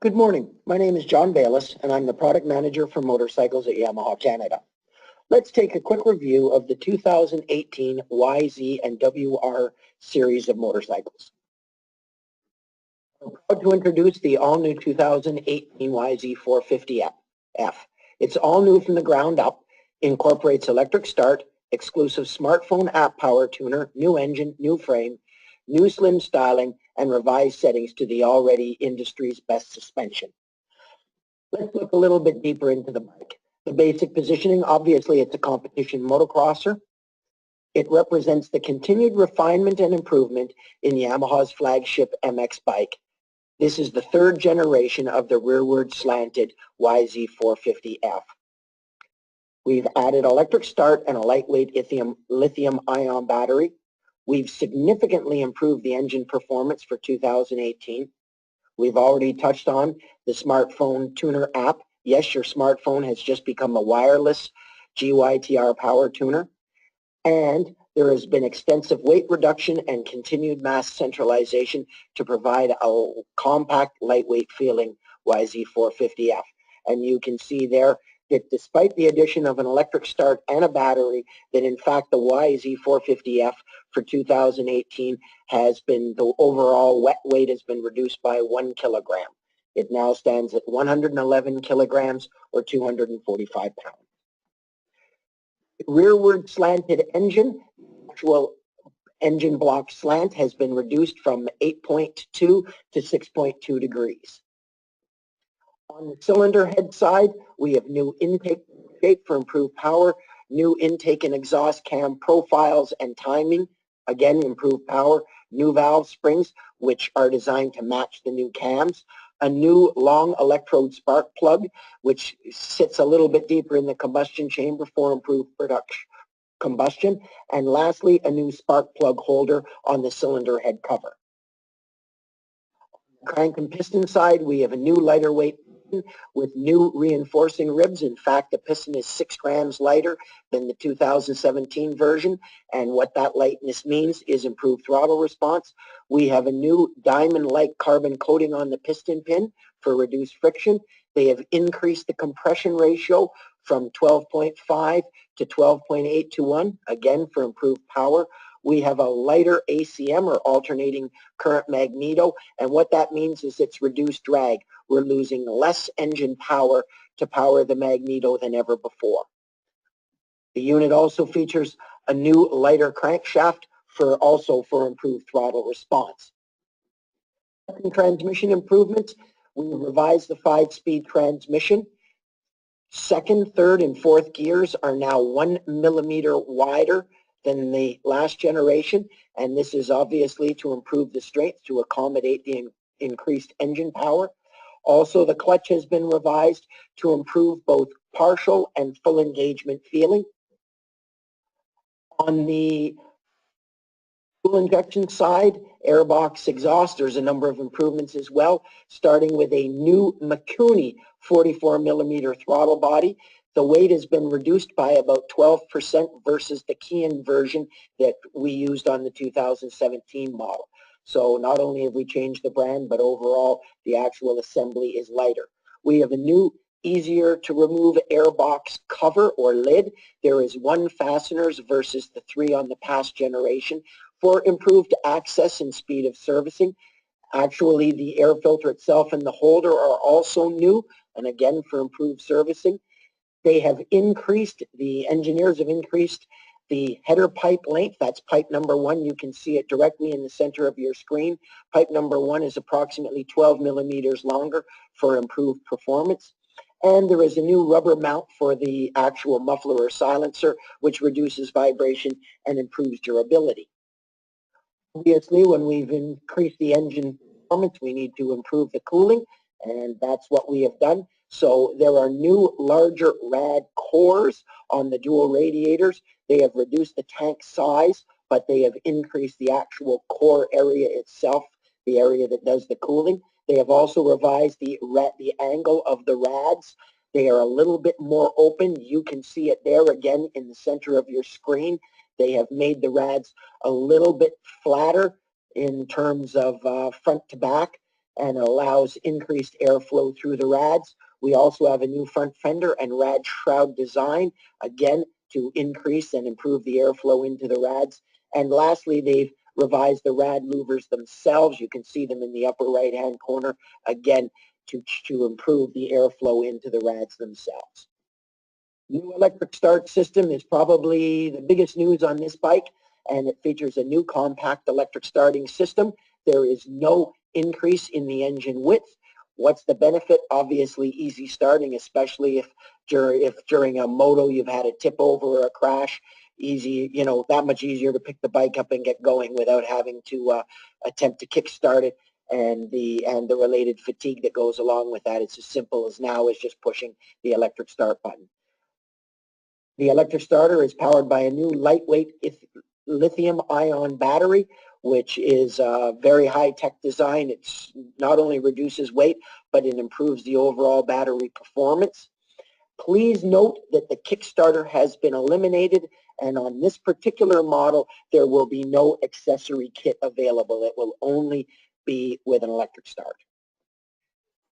Good morning. My name is John Bayless, and I'm the product manager for motorcycles at Yamaha Canada. Let's take a quick review of the 2018 YZ and WR series of motorcycles. I'm proud to introduce the all-new 2018 YZ450F. It's all new from the ground up, incorporates electric start, exclusive smartphone app power tuner, new engine, new frame, new slim styling, and revised settings to the already industry's best suspension. Let's look a little bit deeper into the bike. The basic positioning, obviously it's a competition motocrosser. It represents the continued refinement and improvement in Yamaha's flagship MX bike. This is the third generation of the rearward slanted YZ450F. We've added electric start and a lightweight lithium-ion battery. We've significantly improved the engine performance for 2018. We've already touched on the smartphone tuner app. Yes, your smartphone has just become a wireless GYTR power tuner. And there has been extensive weight reduction and continued mass centralization to provide a compact, lightweight feeling YZ450F. And you can see there that despite the addition of an electric start and a battery, that in fact the YZ450F for 2018 has been, the overall wet weight has been reduced by 1 kilogram. It now stands at 111 kilograms or 245 pounds. Rearward slanted engine, actual engine block slant has been reduced from 8.2 to 6.2 degrees. On the cylinder head side, we have new intake shape for improved power, new intake and exhaust cam profiles and timing, again improved power, new valve springs which are designed to match the new cams, a new long electrode spark plug which sits a little bit deeper in the combustion chamber for improved combustion, and lastly a new spark plug holder on the cylinder head cover. On the crank and piston side, we have a new lighter weight with new reinforcing ribs. In fact, the piston is 6 grams lighter than the 2017 version, and what that lightness means is improved throttle response. We have a new diamond-like carbon coating on the piston pin for reduced friction. They have increased the compression ratio from 12.5 to 12.8 to 1, again for improved power. We have a lighter ACM or alternating current magneto, and what that means is it's reduced drag. We're losing less engine power to power the magneto than ever before. The unit also features a new lighter crankshaft also for improved throttle response. Transmission improvements, we revised the 5-speed transmission. Second, third, and fourth gears are now 1 millimeter wider than the last generation, and this is obviously to improve the strength to accommodate the increased engine power. Also, the clutch has been revised to improve both partial and full engagement feeling. On the fuel injection side, airbox exhaust, there's a number of improvements as well, starting with a new Mikuni 44 millimeter throttle body. The weight has been reduced by about 12% versus the Kian version that we used on the 2017 model. So not only have we changed the brand, but overall the actual assembly is lighter. We have a new, easier to remove airbox cover or lid. There is 1 fasteners versus the 3 on the past generation for improved access and speed of servicing. Actually, the air filter itself and the holder are also new, and again for improved servicing. They have increased, the engineers have increased the header pipe length. That's pipe number 1. You can see it directly in the center of your screen. Pipe number 1 is approximately 12 millimeters longer for improved performance. And there is a new rubber mount for the actual muffler or silencer, which reduces vibration and improves durability. Obviously, when we've increased the engine performance, we need to improve the cooling, and that's what we have done. So there are new larger rad cores on the dual radiators. They have reduced the tank size, but they have increased the actual core area itself, the area that does the cooling. They have also revised the angle of the rads. They are a little bit more open. You can see it there again in the center of your screen. They have made the rads a little bit flatter in terms of front to back, and it allows increased airflow through the rads. We also have a new front fender and rad shroud design, again, to increase and improve the airflow into the rads. And lastly, they've revised the rad louvers themselves. You can see them in the upper right-hand corner, again, to improve the airflow into the rads themselves. New electric start system is probably the biggest news on this bike, and it features a new compact electric starting system. There is no increase in the engine width. What's the benefit? Obviously easy starting, especially if during a moto you've had a tip over or a crash. Easy, that much easier to pick the bike up and get going without having to attempt to kickstart it, and the related fatigue that goes along with that. It's as simple as now as just pushing the electric start button. The electric starter is powered by a new lightweight lithium-ion battery, which is a very high-tech design. It not only reduces weight, but it improves the overall battery performance. Please note that the Kickstarter has been eliminated, and on this particular model, there will be no accessory kit available. It will only be with an electric start.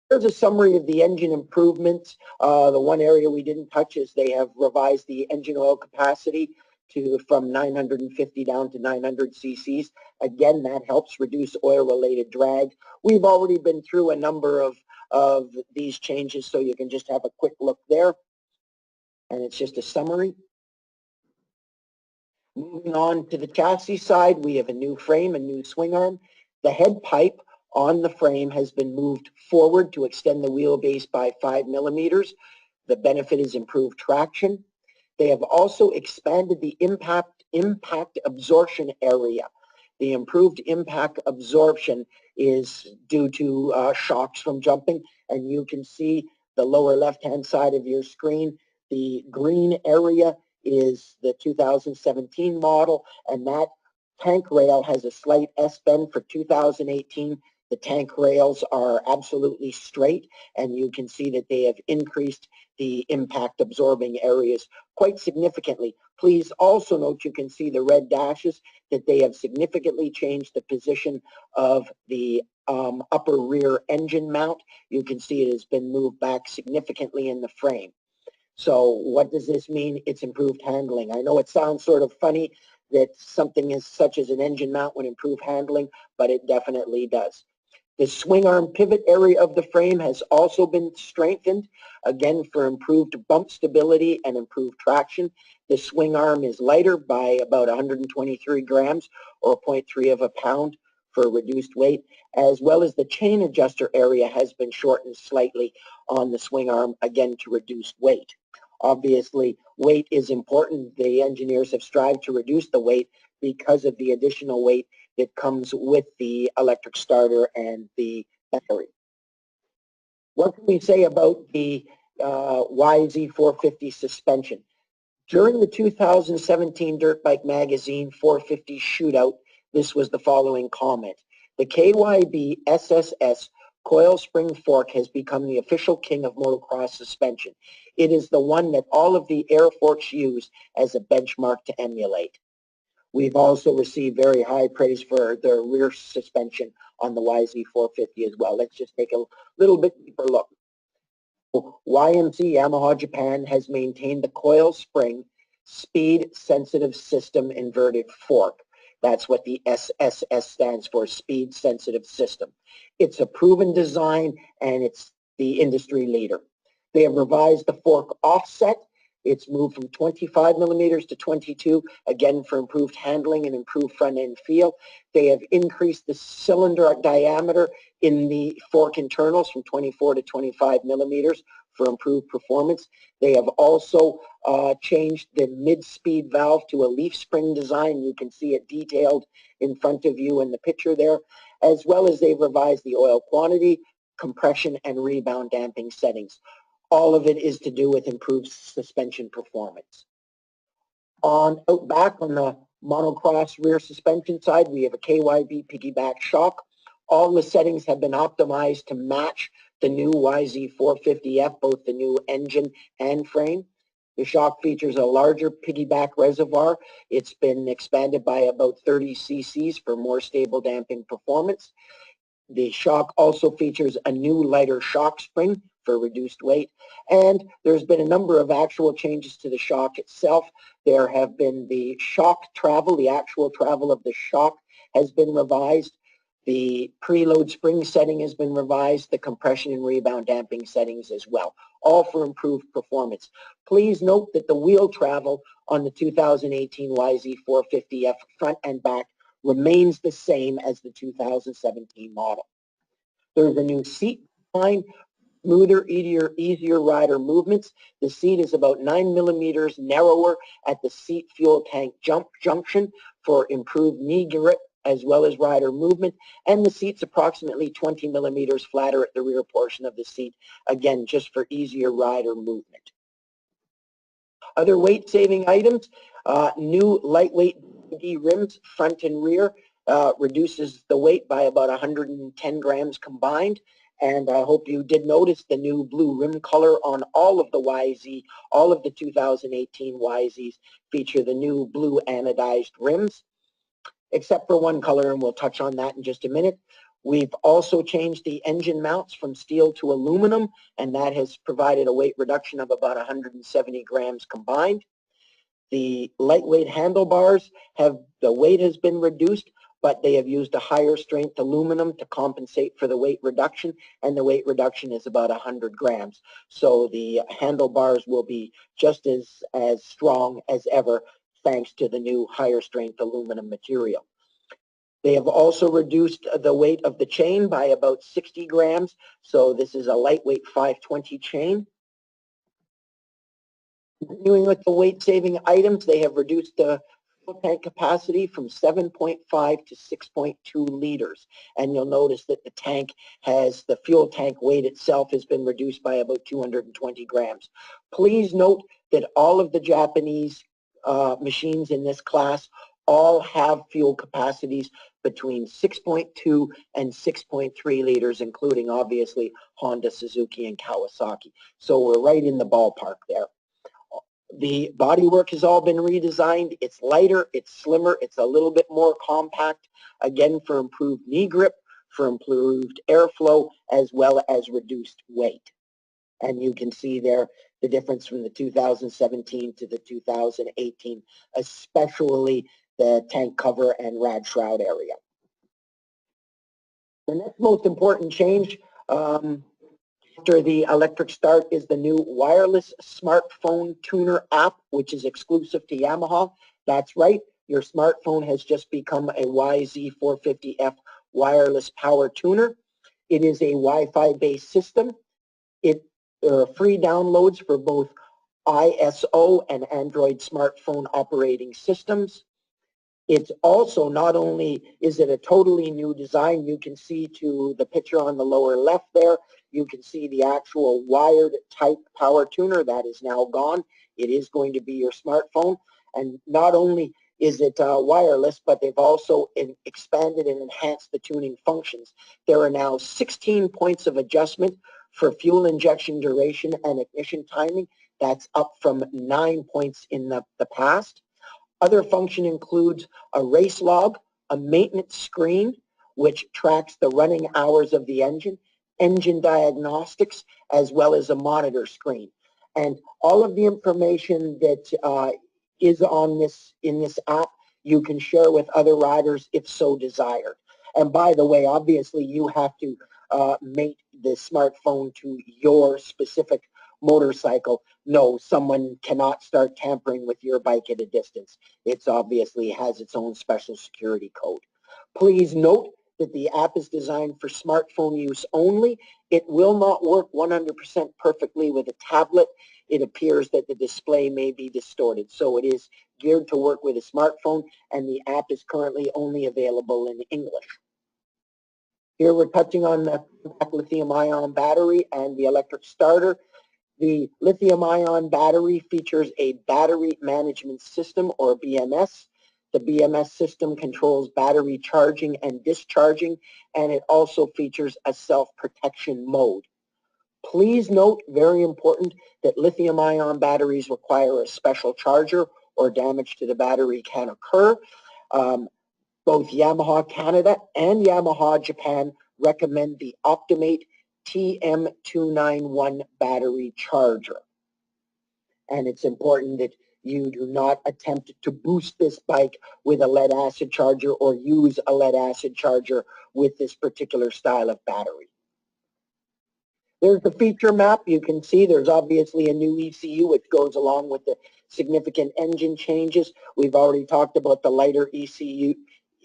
Here's a summary of the engine improvements. The one area we didn't touch is they have revised the engine oil capacity from 950 down to 900 cc's. Again, that helps reduce oil-related drag. We've already been through a number of these changes, so you can just have a quick look there. And it's just a summary. Moving on to the chassis side, we have a new frame, a new swing arm. The head pipe on the frame has been moved forward to extend the wheelbase by 5 millimeters. The benefit is improved traction. They have also expanded the impact absorption area. The improved impact absorption is due to shocks from jumping, and you can see the lower left-hand side of your screen. The green area is the 2017 model, and that tank rail has a slight S-bend. For 2018. The tank rails are absolutely straight, and you can see that they have increased the impact absorbing areas quite significantly. Please also note, you can see the red dashes, that they have significantly changed the position of the upper rear engine mount. You can see it has been moved back significantly in the frame. So what does this mean? It's improved handling. I know it sounds sort of funny that something as such as an engine mount would improve handling, but it definitely does. The swing arm pivot area of the frame has also been strengthened, again for improved bump stability and improved traction. The swing arm is lighter by about 123 grams or 0.3 of a pound for reduced weight, as well as the chain adjuster area has been shortened slightly on the swing arm, again to reduce weight. Obviously, weight is important. The engineers have strived to reduce the weight because of the additional weight that comes with the electric starter and the battery. What can we say about the YZ450 suspension? During the 2017 Dirt Bike Magazine 450 shootout, this was the following comment. The KYB SSS coil spring fork has become the official king of motocross suspension. It is the one that all of the air forks use as a benchmark to emulate. We've also received very high praise for the rear suspension on the YZ450 as well. Let's just take a little bit deeper look. YMC Yamaha Japan has maintained the coil spring speed sensitive system inverted fork. That's what the SSS stands for, speed sensitive system. It's a proven design, and it's the industry leader. They have revised the fork offset. It's moved from 25 millimeters to 22, again for improved handling and improved front end feel. They have increased the cylinder diameter in the fork internals from 24 to 25 millimeters for improved performance. They have also changed the mid-speed valve to a leaf spring design. You can see it detailed in front of you in the picture there, as well as they've revised the oil quantity, compression, and rebound damping settings. All of it is to do with improved suspension performance. Out back on the monocross rear suspension side, we have a KYB piggyback shock. All the settings have been optimized to match the new YZ450F, both the new engine and frame. The shock features a larger piggyback reservoir. It's been expanded by about 30 cc's for more stable damping performance. The shock also features a new lighter shock spring for reduced weight, and there's been a number of actual changes to the shock itself. There have been the shock travel, the actual travel of the shock has been revised. The preload spring setting has been revised, the compression and rebound damping settings as well, all for improved performance. Please note that the wheel travel on the 2018 YZ450F front and back remains the same as the 2017 model. There's a new seat design, smoother, easier rider movements. The seat is about 9 millimeters narrower at the seat fuel tank junction for improved knee grip as well as rider movement, and the seat's approximately 20 millimeters flatter at the rear portion of the seat, again, just for easier rider movement. Other weight-saving items, new lightweight rims, front and rear, reduces the weight by about 110 grams combined. And I hope you did notice the new blue rim color on all of the YZ, all of the 2018 YZs feature the new blue anodized rims, except for one color, and we'll touch on that in just a minute. We've also changed the engine mounts from steel to aluminum, and that has provided a weight reduction of about 170 grams combined. The lightweight handlebars the weight has been reduced, but they have used a higher strength aluminum to compensate for the weight reduction, and the weight reduction is about 100 grams. So the handlebars will be just as strong as ever thanks to the new higher strength aluminum material. They have also reduced the weight of the chain by about 60 grams, so this is a lightweight 520 chain. Continuing with the weight-saving items, they have reduced the fuel tank capacity from 7.5 to 6.2 liters. And you'll notice that the fuel tank weight itself has been reduced by about 220 grams. Please note that all of the Japanese machines in this class all have fuel capacities between 6.2 and 6.3 liters, including obviously Honda, Suzuki, and Kawasaki. So we're right in the ballpark there. The bodywork has all been redesigned. It's lighter, it's slimmer, it's a little bit more compact, again for improved knee grip, for improved airflow, as well as reduced weight. And you can see there the difference from the 2017 to the 2018, especially the tank cover and rad shroud area. The next most important change after the electric start is the new wireless smartphone tuner app, which is exclusive to Yamaha. That's right, your smartphone has just become a YZ450F wireless power tuner. It is a Wi-Fi based system. There are free downloads for both ISO and Android smartphone operating systems. It's also, not only is it a totally new design, you can see to the picture on the lower left there, you can see the actual wired type power tuner that is now gone. It is going to be your smartphone. And not only is it wireless, but they've also expanded and enhanced the tuning functions. There are now 16 points of adjustment for fuel injection duration and ignition timing. That's up from 9 points in the past. Other function includes a race log, a maintenance screen, which tracks the running hours of the engine diagnostics, as well as a monitor screen. And all of the information that is in this app, you can share with other riders if so desired. And by the way, obviously you have to mate the smartphone to your specific motorcycle. No, someone cannot start tampering with your bike at a distance. It's obviously has its own special security code. Please note that the app is designed for smartphone use only. It will not work 100% perfectly with a tablet. It appears that the display may be distorted. So it is geared to work with a smartphone, and the app is currently only available in English. Here we're touching on the lithium-ion battery and the electric starter. The lithium-ion battery features a battery management system, or BMS. The BMS system controls battery charging and discharging, and it also features a self-protection mode. Please note, very important, that lithium-ion batteries require a special charger or damage to the battery can occur. Both Yamaha Canada and Yamaha Japan recommend the Optimate TM291 battery charger. And it's important that you do not attempt to boost this bike with a lead acid charger or use a lead acid charger with this particular style of battery. There's the feature map. You can see there's obviously a new ECU which goes along with the significant engine changes. We've already talked about the lighter ECU,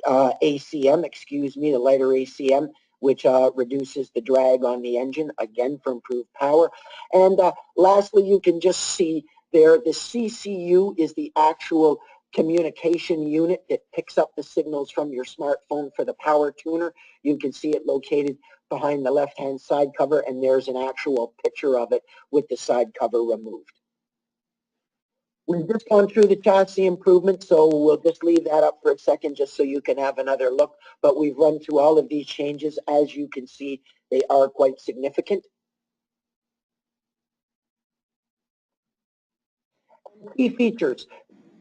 ACM, the lighter ACM, which reduces the drag on the engine, again, for improved power. And lastly, you can just see there the CCU is the actual communication unit that picks up the signals from your smartphone for the power tuner. You can see it located behind the left-hand side cover, and there's an actual picture of it with the side cover removed. We've just gone through the chassis improvements, so we'll just leave that up for a second just so you can have another look. But we've run through all of these changes. As you can see, they are quite significant. Key features.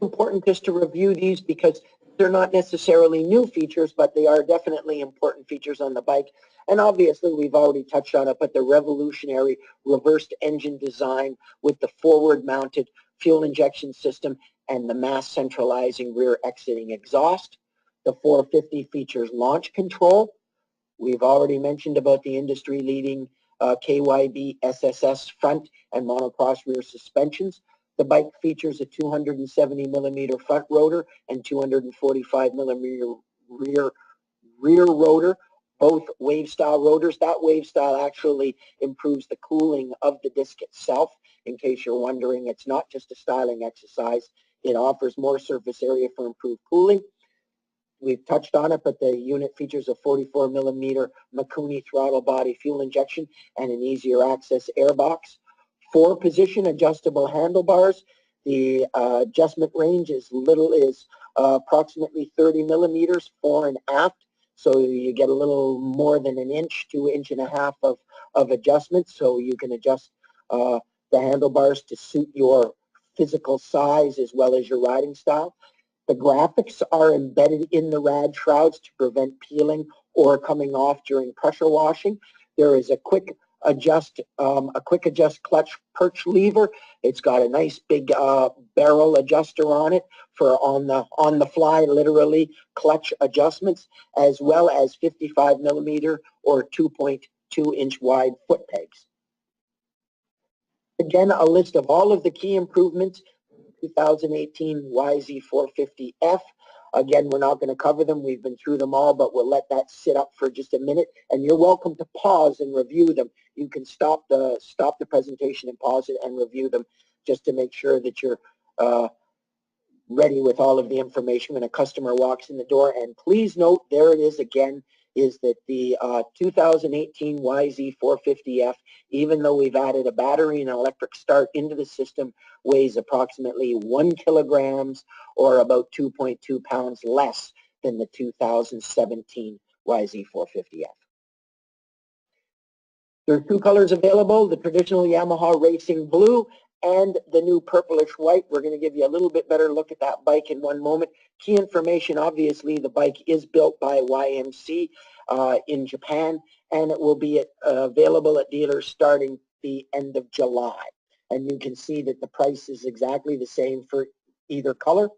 Important just to review these because they're not necessarily new features, but they are definitely important features on the bike. And obviously, we've already touched on it, but the revolutionary reversed engine design with the forward-mounted fuel injection system and the mass centralizing rear exiting exhaust. The 450 features launch control. We've already mentioned about the industry-leading KYB SSS front and monocross rear suspensions. The bike features a 270 millimeter front rotor and 245 millimeter rear rotor, both wave style rotors. That wave style actually improves the cooling of the disc itself. In case you're wondering, it's not just a styling exercise. It offers more surface area for improved cooling. We've touched on it, but the unit features a 44 millimeter Mikuni throttle body fuel injection and an easier access airbox. 4-position adjustable handlebars. The adjustment range is approximately 30 millimeters fore and aft, so you get a little more than an inch to inch and a half of adjustment, so you can adjust the handlebars to suit your physical size as well as your riding style. The graphics are embedded in the rad shrouds to prevent peeling or coming off during pressure washing. There is a quick adjust clutch perch lever. It's got a nice big barrel adjuster on it for on the fly, literally, clutch adjustments, as well as 55 millimeter or 2.2 inch wide foot pegs. Again, a list of all of the key improvements. 2018 YZ450F. Again, we're not going to cover them. We've been through them all, but we'll let that sit up for just a minute. And you're welcome to pause and review them. You can stop the presentation and pause it and review them just to make sure that you're ready with all of the information when a customer walks in the door. And please note, there it is again, is that the 2018 YZ450F, even though we've added a battery and an electric start into the system, weighs approximately 1 kilograms or about 2.2 pounds less than the 2017 YZ450F. There are 2 colors available, the traditional Yamaha Racing Blue and the new purplish white. We're going to give you a little bit better look at that bike in one moment. Key information, obviously, the bike is built by YMC in Japan, and it will be available at dealers starting the end of July. And you can see that the price is exactly the same for either color.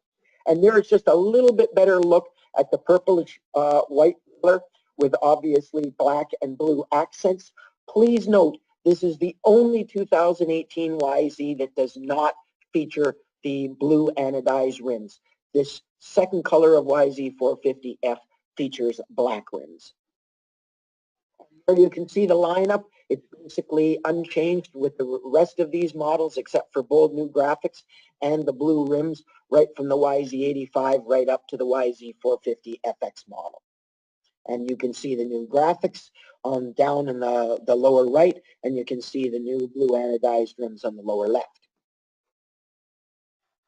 And there is just a little bit better look at the purplish white color with obviously black and blue accents. Please note, this is the only 2018 YZ that does not feature the blue anodized rims. This second color of YZ450F features black rims. Here you can see the lineup. It's basically unchanged with the rest of these models except for bold new graphics and the blue rims right from the YZ85 right up to the YZ450FX model. And you can see the new graphics down in the lower right, and you can see the new blue anodized rims on the lower left.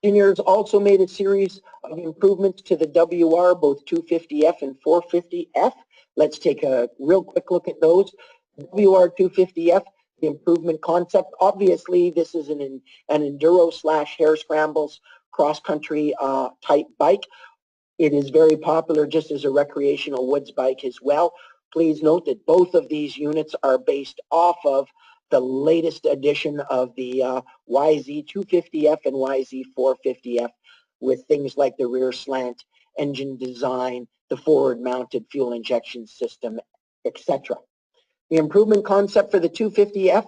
Engineers also made a series of improvements to the WR, both 250F and 450F. Let's take a real quick look at those. WR250F, the improvement concept. Obviously, this is an enduro / hare scrambles cross-country type bike. It is very popular just as a recreational woods bike as well. Please note that both of these units are based off of the latest edition of the YZ450F and YZ450F, with things like the rear slant engine design, the forward mounted fuel injection system, etc. The improvement concept for the 250F,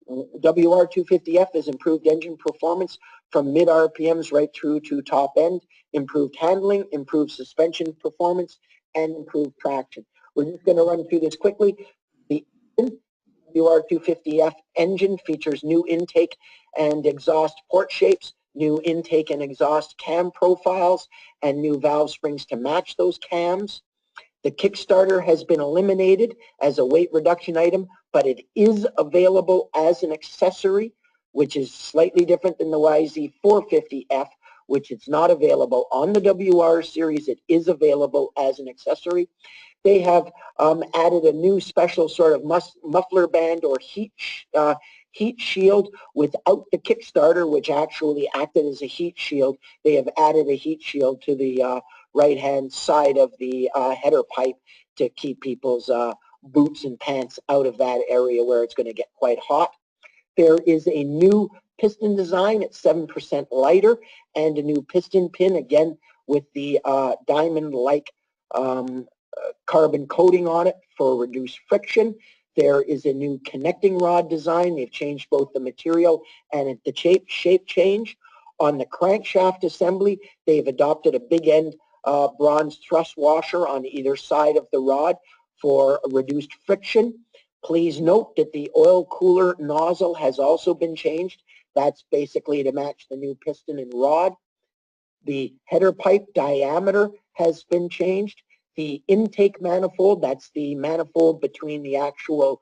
WR250F, is improved engine performance from mid RPMs right through to top end, improved handling, improved suspension performance, and improved traction. We're just going to run through this quickly. The WR250F engine features new intake and exhaust port shapes, new intake and exhaust cam profiles, and new valve springs to match those cams. The Kickstarter has been eliminated as a weight reduction item, but it is available as an accessory, which is slightly different than the YZ450F, which it's not available on the WR series. It is available as an accessory. They have added a new special sort of muffler band or heat shield without the Kickstarter, which actually acted as a heat shield. They have added a heat shield to the right-hand side of the header pipe to keep people's boots and pants out of that area where it's going to get quite hot. There is a new piston design. It's 7% lighter, and a new piston pin, again, with the diamond-like carbon coating on it for reduced friction. There is a new connecting rod design. They've changed both the material and the shape change. On the crankshaft assembly, they've adopted a big end bronze thrust washer on either side of the rod for reduced friction. Please note that the oil cooler nozzle has also been changed. That's basically to match the new piston and rod. The header pipe diameter has been changed. The intake manifold, that's the manifold between the actual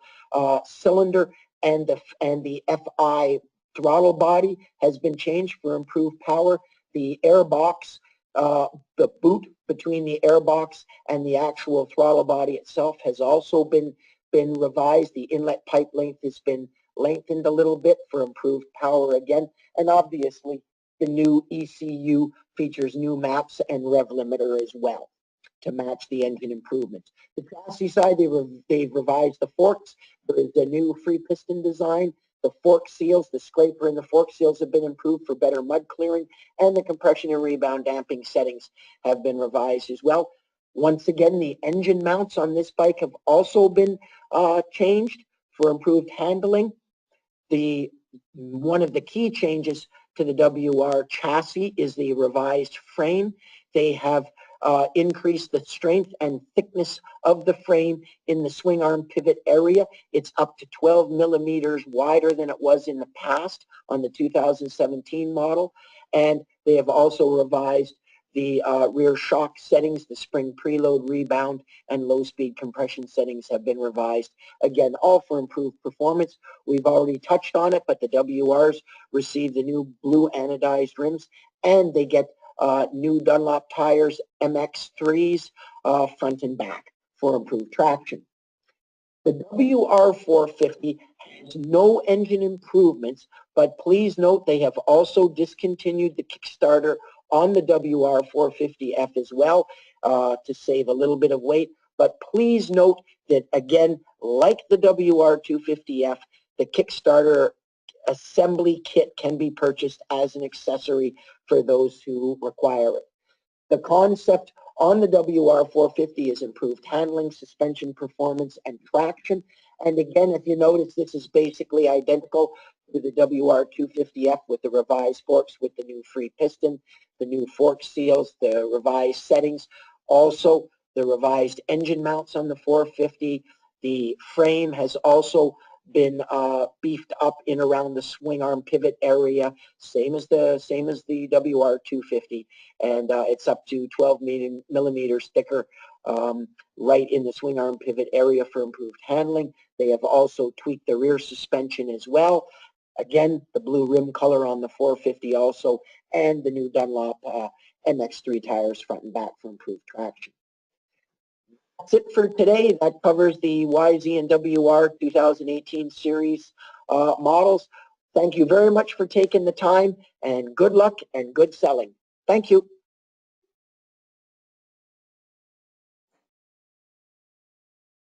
cylinder and the FI throttle body, has been changed for improved power. The air box, the boot between the air box and the actual throttle body itself has also been revised. The inlet pipe length has been lengthened a little bit for improved power again. And obviously, the new ECU features new maps and rev limiter as well to match the engine improvements. The chassis side, they've revised the forks. There is a new free piston design. The fork seals, the scraper and the fork seals have been improved for better mud clearing, and the compression and rebound damping settings have been revised as well. Once again, the engine mounts on this bike have also been changed for improved handling. One of the key changes to the WR chassis is the revised frame. They have increased the strength and thickness of the frame in the swing arm pivot area. It's up to 12 millimeters wider than it was in the past on the 2017 model. And they have also revised the rear shock settings, the spring preload, rebound, and low-speed compression settings have been revised. Again, all for improved performance. We've already touched on it, but the WRs receive the new blue anodized rims, and they get new Dunlop tires, MX3s, front and back for improved traction. The WR450 has no engine improvements, but please note they have also discontinued the Kickstarter on the WR450F as well to save a little bit of weight. But please note that, again, like the WR250F, the Kickstarter assembly kit can be purchased as an accessory for those who require it. The concept on the WR450 is improved handling, suspension performance, and traction. And again, if you notice, this is basically identical to the WR250F with the revised forks with the new free piston, the new fork seals, the revised settings, also the revised engine mounts on the 450. The frame has also been beefed up in around the swing arm pivot area, same as the WR250, and it's up to 12 millimeters thicker right in the swing arm pivot area for improved handling. They have also tweaked the rear suspension as well. Again, the blue rim color on the 450 also, and the new Dunlop MX3 tires front and back for improved traction. That's it for today. That covers the YZ and WR 2018 series models. Thank you very much for taking the time, and good luck and good selling. Thank you.